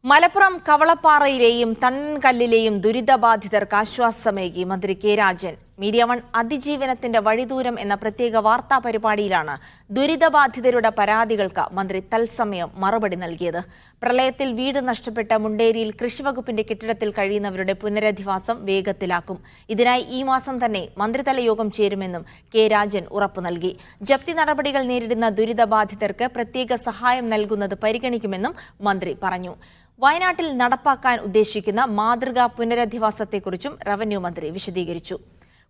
മലപ്പുറം കവളപ്പാറയിലെയും തണ്ണൻകല്ലിലെയും ദുരിതബാധിതർക്ക് ആശ്വാസമേകി മന്ത്രി K Rajan. Media one അതിജീവനത്തിന്റെ വഴിദൂരം എന്ന പ്രത്യേക വാർത്താ പരിപാടിയിലാണ് ദുരിതബാധിതരുടെ പരാതികൾക്ക് മന്ത്രി തത്സമയം മറുപടി നൽകിയത്. പ്രളയത്തിൽ വീട് നഷ്ടപ്പെട്ട മുണ്ടേരിയിൽ കൃഷിവകുപ്പിന്റെ കെട്ടിടത്തിൽ കഴിയുന്നവരുടെ പുനരധിവാസം വേഗത്തിലാക്കും. ഇതിനായി ഈ മാസം തന്നെ മന്ത്രിതല യോഗം ചേരുമെന്നും കെ രാജൻ ഉറപ്പു നൽകി. ജപ്തി നടപടികൾ നേരിടുന്ന ദുരിതബാധിതർക്ക് പ്രത്യേക സഹായം നൽകുന്നത് പരിഗണിക്കുമെന്നും മന്ത്രി പറഞ്ഞു. വയനാട്ടിൽ നടപ്പാക്കാൻ ഉദ്ദേശിക്കുന്ന മാതൃകാ പുനരധിവാസത്തെക്കുറിച്ചും റവന്യൂ മന്ത്രി വിശദീകരിച്ചു.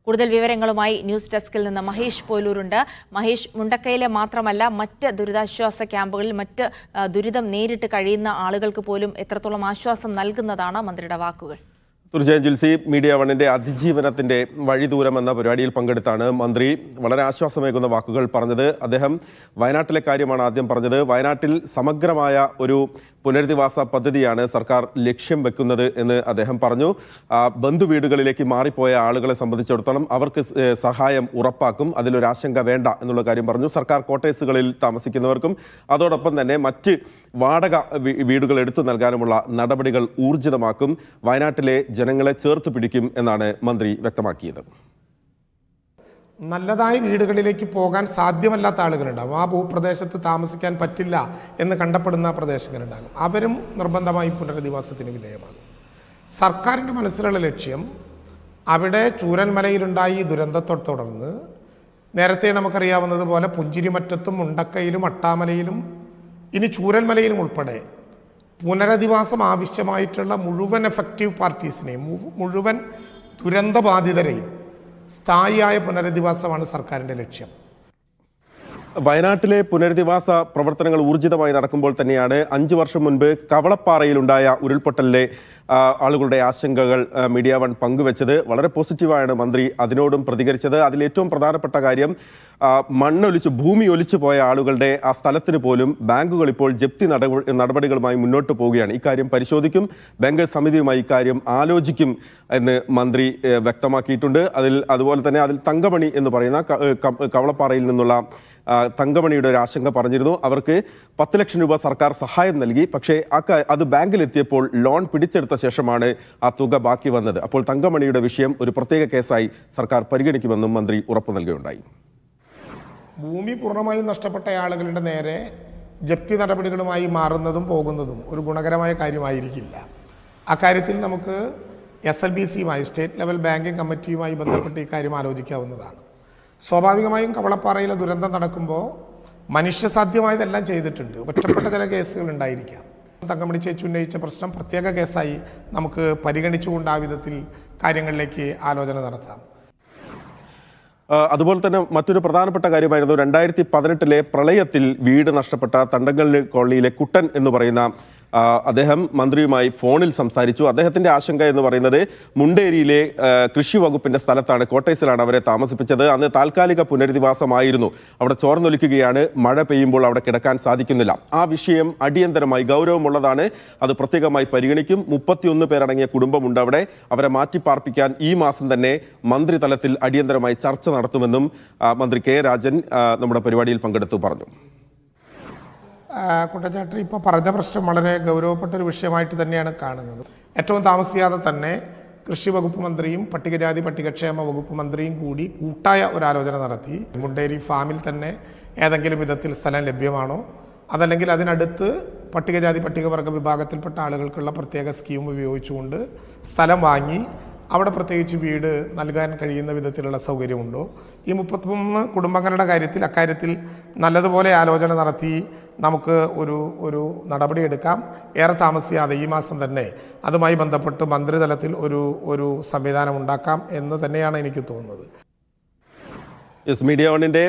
കൂടുതൽ വിവരങ്ങളുമായി ന്യൂസ് ഡെസ്കിൽ നിന്ന് മഹേഷ് പോലൂരുണ്ട്. മഹേഷ്, മുണ്ടക്കയിലെ മാത്രമല്ല മറ്റ് ദുരിതാശ്വാസ ക്യാമ്പുകളിൽ മറ്റ് ദുരിതം നേരിട്ട് കഴിയുന്ന ആളുകൾക്ക് പോലും എത്രത്തോളം ആശ്വാസം നൽകുന്നതാണ് മന്ത്രിയുടെ വാക്കുകൾ? തീർച്ചയായും ജിൽസി, മീഡിയ വണ്ണിന്റെ അതിജീവനത്തിന്റെ വഴിദൂരം എന്ന പരിപാടിയിൽ പങ്കെടുത്താണ് മന്ത്രി വളരെ ആശ്വാസമേകുന്ന വാക്കുകൾ പറഞ്ഞത്. അദ്ദേഹം വയനാട്ടിലെ കാര്യമാണ് ആദ്യം പറഞ്ഞത്. വയനാട്ടിൽ സമഗ്രമായ ഒരു പുനരധിവാസ പദ്ധതിയാണ് സർക്കാർ ലക്ഷ്യം വെക്കുന്നത് എന്ന് അദ്ദേഹം പറഞ്ഞു. ബന്ധുവീടുകളിലേക്ക് മാറിപ്പോയ ആളുകളെ സംബന്ധിച്ചിടത്തോളം അവർക്ക് സഹായം ഉറപ്പാക്കും, അതിലൊരാശങ്ക വേണ്ട എന്നുള്ള കാര്യം പറഞ്ഞു. സർക്കാർ ക്വാർട്ടേഴ്സുകളിൽ താമസിക്കുന്നവർക്കും അതോടൊപ്പം തന്നെ മറ്റ് വാടക വീടുകൾ എടുത്തു നൽകാനുമുള്ള നടപടികൾ ഊർജിതമാക്കും. വയനാട്ടിലെ ജനങ്ങളെ ചേർത്ത് പിടിക്കും എന്നാണ് മന്ത്രി വ്യക്തമാക്കിയത്. നല്ലതായ വീടുകളിലേക്ക് പോകാൻ സാധ്യമല്ലാത്ത ആളുകളുണ്ടാകും. ആ ഭൂപ്രദേശത്ത് താമസിക്കാൻ പറ്റില്ല എന്ന് കണ്ടപ്പെടുന്ന പ്രദേശങ്ങളുണ്ടാകും. അവരും നിർബന്ധമായി പുനരധിവാസത്തിന് വിധേയമാകും. സർക്കാരിൻ്റെ മനസ്സിലുള്ള ലക്ഷ്യം അവിടെ ചൂരൽമലയിലുണ്ടായി ദുരന്തത്തെ തുടർന്ന് നേരത്തെ നമുക്കറിയാവുന്നതുപോലെ പുഞ്ചിരിമറ്റത്തും മുണ്ടക്കയിലും അട്ടാമലയിലും ഇനി ചൂരൽമലയിലും ഉൾപ്പെടെ പുനരധിവാസം ആവശ്യമായിട്ടുള്ള മുഴുവൻ എഫക്റ്റീവ് പാർട്ടീസിനെയും മുഴുവൻ ദുരന്തബാധിതരെയും സ്ഥായിയായ പുനരധിവാസമാണ് സർക്കാരിൻ്റെ ലക്ഷ്യം. വയനാട്ടിലെ പുനരധിവാസ പ്രവർത്തനങ്ങൾ ഊർജിതമായി നടക്കുമ്പോൾ തന്നെയാണ് 5 വർഷം മുൻപ് കവളപ്പാറയിലുണ്ടായ ഉരുൾപൊട്ടലിലെ ആളുകളുടെ ആശങ്കകൾ മീഡിയ വൺ പങ്കുവച്ചത്. വളരെ പോസിറ്റീവായാണ് മന്ത്രി അതിനോടും പ്രതികരിച്ചത്. അതിലേറ്റവും പ്രധാനപ്പെട്ട കാര്യം ഭൂമി ഒലിച്ചു പോയ ആളുകളുടെ ആ സ്ഥലത്തിന് പോലും ബാങ്കുകൾ ഇപ്പോൾ ജപ്തി നടപടികളുമായി മുന്നോട്ട് പോവുകയാണ്. ഇക്കാര്യം പരിശോധിക്കും, ബാങ്ക് സമിതിയുമായി ഇക്കാര്യം ആലോചിക്കും എന്ന് മന്ത്രി വ്യക്തമാക്കിയിട്ടുണ്ട്. അതുപോലെ തന്നെ അതിൽ തങ്കമണി എന്ന് പറയുന്ന കവളപ്പാറയിൽ നിന്നുള്ള തങ്കമണിയുടെ ഒരു ആശങ്ക പറഞ്ഞിരുന്നു. അവർക്ക് 10 ലക്ഷം രൂപ സർക്കാർ സഹായം നൽകി. പക്ഷേ അത് ബാങ്കിലെത്തിയപ്പോൾ ലോൺ പിടിച്ചെടുത്ത ശേഷമാണ് ആ തുക ബാക്കി വന്നത്. അപ്പോൾ തങ്കമണിയുടെ വിഷയം ഒരു പ്രത്യേക കേസായി സർക്കാർ പരിഗണിക്കുമെന്നും മന്ത്രി ഉറപ്പു നൽകുകയുണ്ടായി. ഭൂമി പൂർണ്ണമായും നഷ്ടപ്പെട്ട ആളുകളുടെ നേരെ ജപ്തി നടപടികളുമായി മാറുന്നതും പോകുന്നതും ഒരു ഗുണകരമായ കാര്യമായിരിക്കില്ല. അക്കാര്യത്തിൽ നമുക്ക് SLBC സ്റ്റേറ്റ് ലെവൽ ബാങ്കിങ് കമ്മിറ്റിയുമായി ബന്ധപ്പെട്ട് ഇക്കാര്യം ആലോചിക്കാവുന്നതാണ്. സ്വാഭാവികമായും കവളപ്പാറയിലെ ദുരന്തം നടക്കുമ്പോൾ മനുഷ്യസാധ്യമായതെല്ലാം ചെയ്തിട്ടുണ്ട്. ഒറ്റപ്പെട്ട ചില കേസുകൾ ഉണ്ടായിരിക്കാം. തങ്കമണി ചേച്ചി ഉന്നയിച്ച പ്രശ്നം പ്രത്യേക കേസായി നമുക്ക് പരിഗണിച്ചുകൊണ്ട് ആ വിധത്തിൽ കാര്യങ്ങളിലേക്ക് ആലോചന നടത്താം. അതുപോലെ തന്നെ മറ്റൊരു പ്രധാനപ്പെട്ട കാര്യമായിരുന്നു 2018 പ്രളയത്തിൽ വീട് നഷ്ടപ്പെട്ട തണ്ടങ്കൽ കോളനിയിലെ കുട്ടൻ എന്ന് പറയുന്ന അദ്ദേഹം മന്ത്രിയുമായി ഫോണിൽ സംസാരിച്ചു. അദ്ദേഹത്തിന്റെ ആശങ്ക എന്ന് പറയുന്നത് മുണ്ടേരിയിലെ കൃഷി വകുപ്പിന്റെ സ്ഥലത്താണ്, കോട്ടേഴ്സിലാണ് അവരെ താമസിപ്പിച്ചത്. അന്ന് താൽക്കാലിക പുനരധിവാസമായിരുന്നു. അവിടെ ചോർന്നൊലിക്കുകയാണ്, മഴ പെയ്യുമ്പോൾ അവിടെ കിടക്കാൻ സാധിക്കുന്നില്ല. ആ വിഷയം അടിയന്തരമായി ഗൗരവമുള്ളതാണ്, അത് പ്രത്യേകമായി പരിഗണിക്കും. 31 പേരടങ്ങിയ കുടുംബമുണ്ട് അവിടെ. അവരെ മാറ്റിപ്പാർപ്പിക്കാൻ ഈ മാസം തന്നെ മന്ത്രിതലത്തിൽ അടിയന്തരമായി ചർച്ച നടത്തുമെന്നും മന്ത്രി കെ രാജൻ നമ്മുടെ പരിപാടിയിൽ പങ്കെടുത്തു പറഞ്ഞു. കുട്ടച്ചാട്ടൻ ഇപ്പോൾ പറഞ്ഞ പ്രശ്നം വളരെ ഗൗരവപ്പെട്ടൊരു വിഷയമായിട്ട് തന്നെയാണ് കാണുന്നത്. ഏറ്റവും താമസിയാതെ തന്നെ കൃഷി വകുപ്പ് മന്ത്രിയും പട്ടികജാതി പട്ടികക്ഷേമ വകുപ്പ് മന്ത്രിയും കൂടി കൂട്ടായ ഒരു ആലോചന നടത്തി. മുണ്ടേരി ഫാമിൽ തന്നെ ഏതെങ്കിലും വിധത്തിൽ സ്ഥലം ലഭ്യമാണോ, അതല്ലെങ്കിൽ അതിനടുത്ത് പട്ടികജാതി പട്ടികവർഗ വിഭാഗത്തിൽപ്പെട്ട ആളുകൾക്കുള്ള പ്രത്യേക സ്കീം ഉപയോഗിച്ചുകൊണ്ട് സ്ഥലം വാങ്ങി അവിടെ പ്രത്യേകിച്ച് വീട് നൽകാൻ കഴിയുന്ന വിധത്തിലുള്ള സൗകര്യമുണ്ടോ, ഈ 33 കുടുംബങ്ങളുടെ കാര്യത്തിൽ അക്കാര്യത്തിൽ നല്ലതുപോലെ ആലോചന നടത്തി നമുക്ക് ഒരു നടപടിയെടുക്കാം. ഏറെ താമസിയാതെ ഈ മാസം തന്നെ അതുമായി ബന്ധപ്പെട്ട് മന്ത്രിതലത്തിൽ ഒരു സംവിധാനം ഉണ്ടാക്കാം എന്ന് തന്നെയാണ് എനിക്ക് തോന്നുന്നത്. മീഡിയ വണ്ണിന്റെ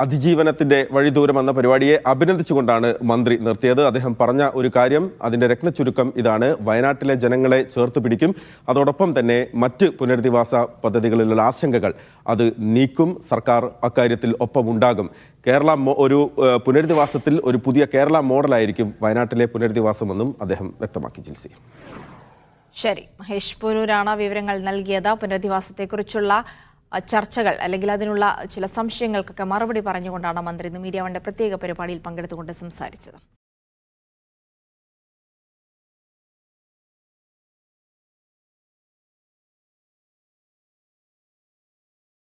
അതിജീവനത്തിന്റെ വഴിദൂരം എന്ന പരിപാടിയെ അഭിനന്ദിച്ചുകൊണ്ടാണ് മന്ത്രി നിർത്തിയത്. അദ്ദേഹം പറഞ്ഞ ഒരു കാര്യം, അതിന്റെ രത്നച്ചുരുക്കം ഇതാണ്: വയനാട്ടിലെ ജനങ്ങളെ ചേർത്ത് പിടിക്കും, അതോടൊപ്പം തന്നെ മറ്റ് പുനരധിവാസ പദ്ധതികളിലുള്ള ആശങ്കകൾ അത് നീക്കും. സർക്കാർ അക്കാര്യത്തിൽ ഒപ്പമുണ്ടാകും. ഒരു പുനരധിവാസത്തിൽ ഒരു പുതിയ കേരള മോഡലായിരിക്കും വയനാട്ടിലെ പുനരധിവാസമെന്നും അദ്ദേഹം വ്യക്തമാക്കി. ജിൽസി, ശരി. മഹേഷ് പോരൂരാണ് വിവരങ്ങൾ നൽകിയത്. പുനരധിവാസത്തെക്കുറിച്ചുള്ള ചർച്ചകൾ അല്ലെങ്കിൽ അതിനുള്ള ചില സംശയങ്ങൾക്കൊക്കെ മറുപടി പറഞ്ഞുകൊണ്ടാണ് മന്ത്രി ഇന്ന് മീഡിയ വണ്ണിന്റെ പ്രത്യേക പരിപാടിയിൽ പങ്കെടുത്തുകൊണ്ട് സംസാരിച്ചത്.